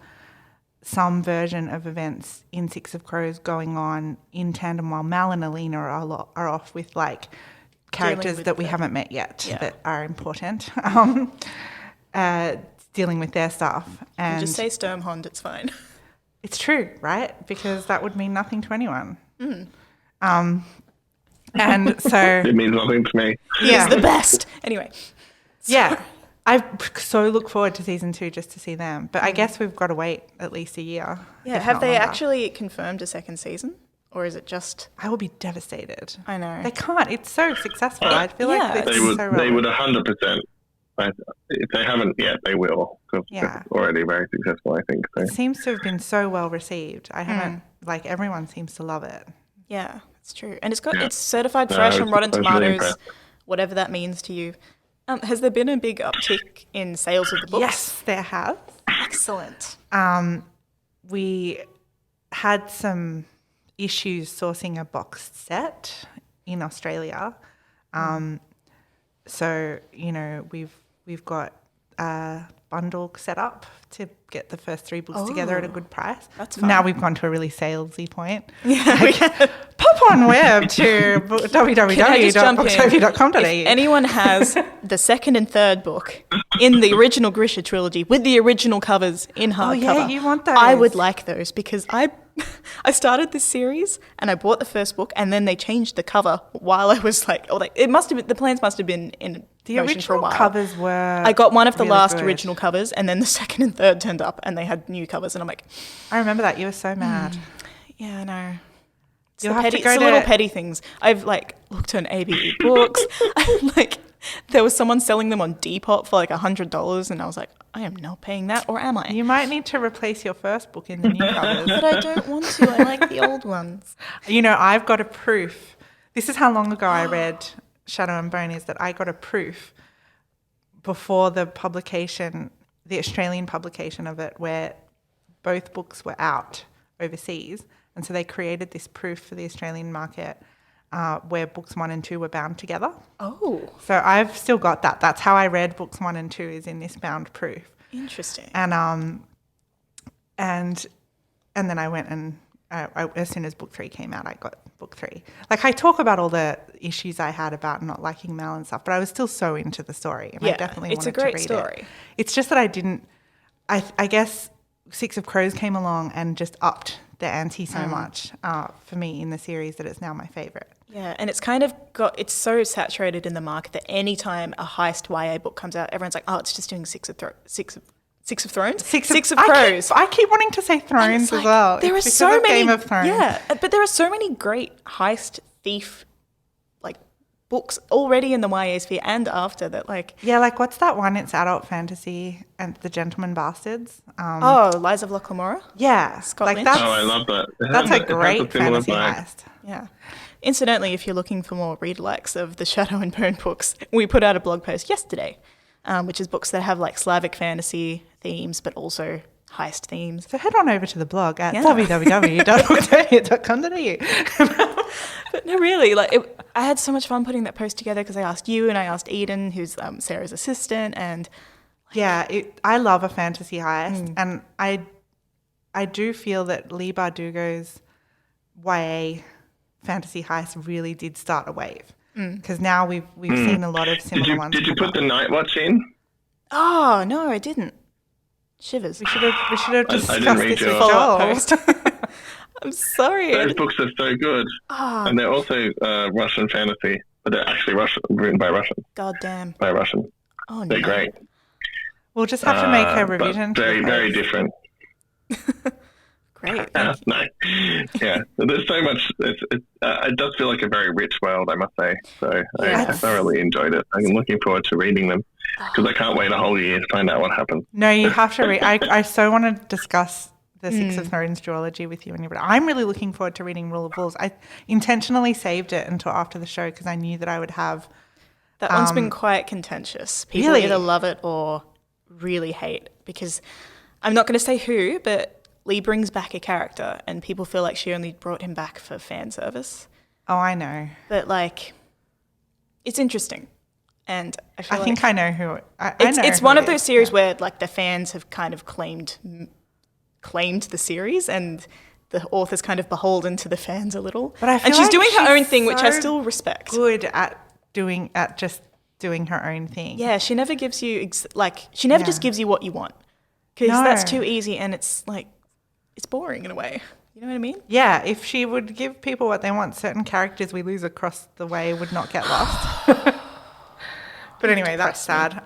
some version of events in Six of Crows going on in tandem while Mal and Alina are off with like characters with that we haven't met yet Yeah. that are important, dealing with their stuff. You And just say Sturmhond, it's fine. it's true, right? Because that would mean nothing to anyone. And so... It means nothing to me. yeah. He's the best. Anyway. Yeah. I so look forward to season 2 just to see them. But I guess we've got to wait at least a year. Yeah, if have not they longer. actually confirmed a second season? Or is it just... I will be devastated. I know. They can't. It's so successful. I feel Yeah. like this They is would. so They would relevant. 100%. If they haven't yet, they will. Because Yeah. it's already very successful, I think. So. It seems to have been so well received. I haven't, like, everyone seems to love it. Yeah, it's true. And it's Yeah. it's certified No, fresh I from was- Rotten I was really Tomatoes, impressed. whatever that means to you. Has there been a big uptick in sales of the books? Yes, there has. Excellent. We had some issues sourcing a boxed set in Australia. So, we've got bundle set up to get the first 3 books together at a good price. That's fun. Now we've gone to a really salesy point. Yeah, Pop on web to www.booktopia.com.au. If anyone has the second and third book in the original Grisha trilogy with the original covers in hardcover, you want those. I would like those because I started this series and I bought the first book and then they changed the cover while I was it must have been, the plans must have been in The motion for a original while. covers were I got one of the really last good. original covers and then the second and third turned up and they had new covers and I'm like, I remember that. You were so mad. yeah, I know. It's You'll the, have to petty, go it's the to- little petty things. I've looked on ABE books. There was someone selling them on Depop for $100 and I was like, I am not paying that, or am I? You might need to replace your first book in the new covers. But I don't want to. I like the old ones. I've got a proof. This is how long ago I read Shadow and Bone, is that I got a proof before the publication, the Australian publication of it, where both books were out overseas. And so they created this proof for the Australian market where books 1 and 2 were bound together. Oh, So I've still got that. That's how I read books 1 and 2, is in this bound proof. interesting. And then I went and as soon as book 3 came out, I got book 3. I talk about all the issues I had about not liking Mal and stuff, but I was still so into the story, and I definitely it's a wanted great to read story. it. It's just that I didn't. I guess Six of Crows came along and just upped the ante so much for me in the series that it's now my favourite. Yeah, and it's it's so saturated in the market that any time a heist YA book comes out, everyone's like, oh, it's just doing Six of Thrones. Six of Crows. I keep wanting to say Thrones as well. There It's are because so of many. Game of Thrones. Yeah, but there are so many great heist thief books already in the YA sphere and after that. Yeah, what's that one? It's adult fantasy and The Gentleman Bastards. Lies of Lochlamora. Yeah, Scott Lynch. that's I love that. that's a great fantasy heist. Yeah. Incidentally, if you're looking for more read-alikes of the Shadow and Bone books, we put out a blog post yesterday, which is books that have Slavic fantasy themes, but also heist themes. So head on over to the blog at Yeah. www.booktopia.com.au. But no, really, I had so much fun putting that post together because I asked you and I asked Eden, who's Sarah's assistant, and Yeah, I love a fantasy heist, and I do feel that Leigh Bardugo's YA fantasy heist really did start a wave, because now we've seen a lot of similar ones. Did you come put the up. Night Watch in? oh no, I didn't. Shivers. We should have I didn't discussed read this with your follow-up Joel. post. I'm sorry. Those books are so good. And they're also Russian fantasy, but they're actually written by Russian. God damn. By Russian. Oh no. They're great. We'll just have to make a but revision. to Very, the very post. different. Great. No. Yeah. There's so much. It does feel like a very rich world, I must say. So I thoroughly enjoyed it. I'm looking forward to reading them because I can't wait a whole year to find out what happens. No, you have to read. I so want to discuss the Six of Thrones duology with you, but I'm really looking forward to reading Rule of Wolves. I intentionally saved it until after the show because I knew that I would have. That one's been quite contentious. People Really? either love it or really hate, because I'm not going to say who, but Leigh brings back a character and people feel like she only brought him back for fan service. Oh, I know. But it's interesting. And I feel I think I know who. I know it's who one it of those is, series yeah. where the fans have kind of claimed the series and the author's kind of beholden to the fans a little. But I feel and she's like doing her she's own thing, which I so still respect. good at just doing her own thing. Yeah, she never gives you she never just gives you what you want, because No. that's too easy and it's boring in a way. You know what I mean? Yeah, if she would give people what they want, certain characters we lose across the way would not get lost. But anyway, that's sad.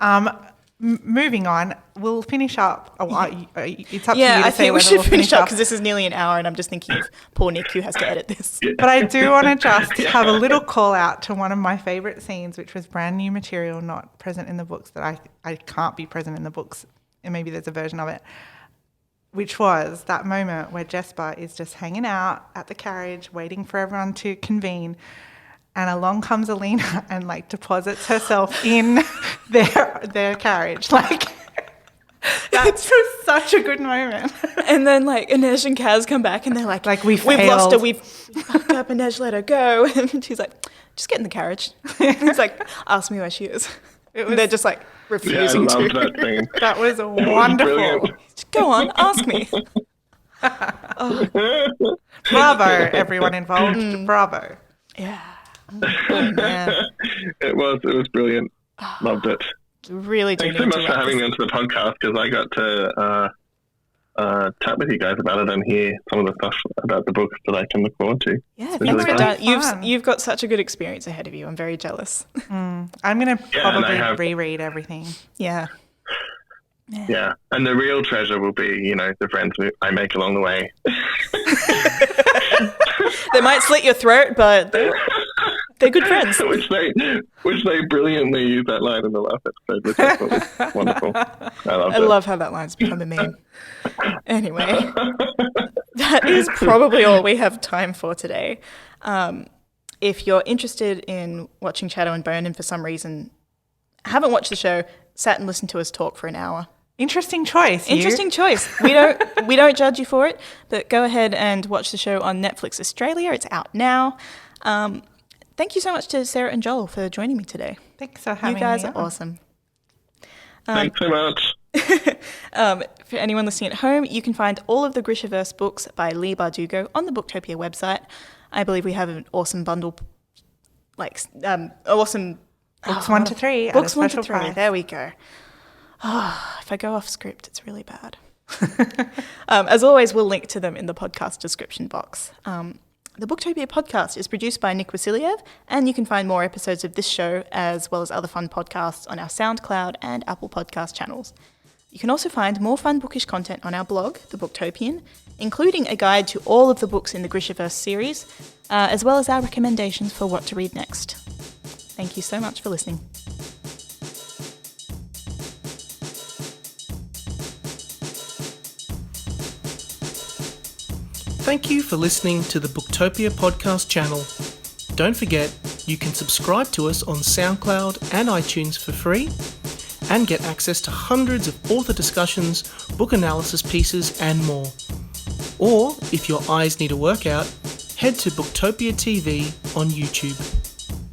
Moving on, we'll finish up. It's up to you Yeah, to I say think we whether should we'll finish up up. because this is nearly an hour and I'm just thinking of poor Nick who has to edit this. But I do want to just have a little call out to one of my favourite scenes, which was brand new material, not present in the books, that I can't be present in the books, and maybe there's a version of it, which was that moment where Jesper is just hanging out at the carriage, waiting for everyone to convene, and along comes Alina and deposits herself in their carriage. That's just such a good moment. And then Inej and Kaz come back and they're we've lost her, failed." we've fucked up, Inej, let her go. And she's like, just get in the carriage. And he's like, ask me where she is. And they're just like, refusing I loved to. that scene. That was It was wonderful. brilliant. Go on, ask me. Bravo, everyone involved. Bravo. Yeah. Oh, man. It was brilliant. Loved it. Really do Thanks need so to much for wrap having this. me onto the podcast because I got to chat with you guys about it and hear some of the stuff about the book that I can look forward to. Yeah, It's thanks really for fun. that. Fun. You've got such a good experience ahead of you. I'm very jealous. I'm going to Yeah, and I probably have- reread everything. Yeah. Yeah, and the real treasure will be, the friends I make along the way. They might slit your throat, but they're good friends. which they brilliantly use that line in the last episode, which I thought was wonderful. I love how that line's become a meme. Anyway, that is probably all we have time for today. If you're interested in watching Shadow and Bone and for some reason haven't watched the show, sat and listened to us talk for an hour. Interesting choice. Interesting choice. We don't judge you for it, but go ahead and watch the show on Netflix Australia. It's out now. Thank you so much to Sarah and Joel for joining me today. Thanks for having me. You guys on. are awesome. Thanks so much. For anyone listening at home, you can find all of the Grishaverse books by Leigh Bardugo on the Booktopia website. I believe we have an awesome bundle, awesome Books 1 to 3 books at a 1 special to 3. price. There we go. If I go off script, it's really bad. As always, we'll link to them in the podcast description box. The Booktopia podcast is produced by Nick Wasiliev, and you can find more episodes of this show as well as other fun podcasts on our SoundCloud and Apple Podcast channels. You can also find more fun bookish content on our blog, The Booktopian, including a guide to all of the books in the Grishaverse series, as well as our recommendations for what to read next. Thank you so much for listening. Thank you for listening to the Booktopia podcast channel. Don't forget, you can subscribe to us on SoundCloud and iTunes for free and get access to hundreds of author discussions, book analysis pieces and more. Or, if your eyes need a workout, head to Booktopia TV on YouTube.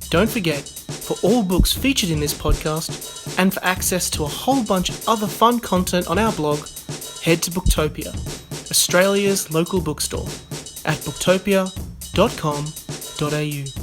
Don't forget, for all books featured in this podcast and for access to a whole bunch of other fun content on our blog, head to Booktopia, Australia's local bookstore, at booktopia.com.au.